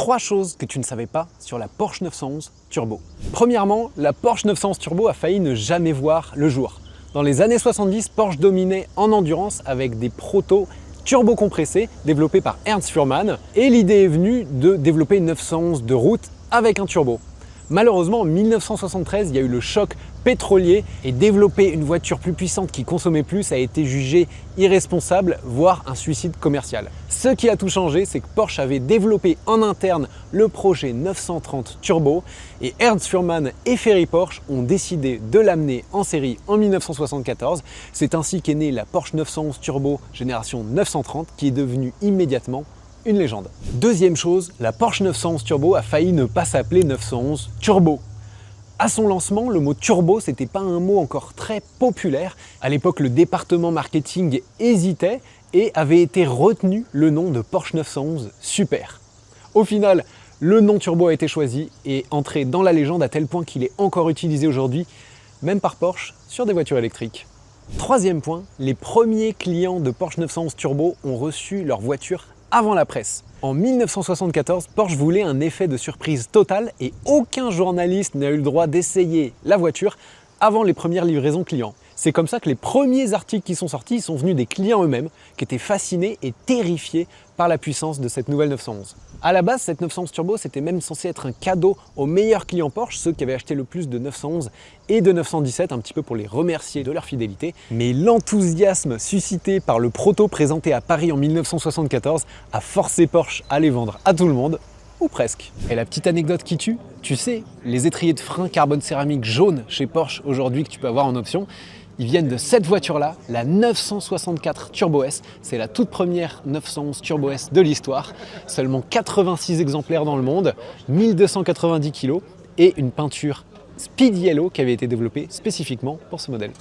3 choses que tu ne savais pas sur la Porsche 911 Turbo. Premièrement, la Porsche 911 Turbo a failli ne jamais voir le jour. Dans les années 70, Porsche dominait en endurance avec des protos turbo-compressés développés par Ernst Fuhrmann et l'idée est venue de développer une 911 de route avec un turbo. Malheureusement, en 1973, il y a eu le choc pétrolier et développer une voiture plus puissante qui consommait plus a été jugé irresponsable, voire un suicide commercial. Ce qui a tout changé, c'est que Porsche avait développé en interne le projet 930 Turbo et Ernst Fuhrmann et Ferry Porsche ont décidé de l'amener en série en 1974. C'est ainsi qu'est née la Porsche 911 Turbo génération 930 qui est devenue immédiatement une légende. Deuxième chose, la Porsche 911 Turbo a failli ne pas s'appeler 911 Turbo. À son lancement, le mot turbo, c'était pas un mot encore très populaire. À l'époque, le département marketing hésitait et avait été retenu le nom de Porsche 911 Super. Au final, le nom turbo a été choisi et entré dans la légende à tel point qu'il est encore utilisé aujourd'hui, même par Porsche, sur des voitures électriques. Troisième point, les premiers clients de Porsche 911 Turbo ont reçu leur voiture avant la presse. En 1974, Porsche voulait un effet de surprise total et aucun journaliste n'a eu le droit d'essayer la voiture avant les premières livraisons clients. C'est comme ça que les premiers articles qui sont sortis sont venus des clients eux-mêmes qui étaient fascinés et terrifiés par la puissance de cette nouvelle 911. À la base, cette 911 Turbo, c'était même censé être un cadeau aux meilleurs clients Porsche, ceux qui avaient acheté le plus de 911 et de 917, un petit peu pour les remercier de leur fidélité. Mais l'enthousiasme suscité par le proto présenté à Paris en 1974 a forcé Porsche à les vendre à tout le monde, ou presque. Et la petite anecdote qui tue, tu sais, les étriers de frein carbone céramique jaune chez Porsche aujourd'hui que tu peux avoir en option, ils viennent de cette voiture-là, la 964 Turbo S. C'est la toute première 911 Turbo S de l'histoire. Seulement 86 exemplaires dans le monde, 1290 kg et une peinture Speed Yellow qui avait été développée spécifiquement pour ce modèle.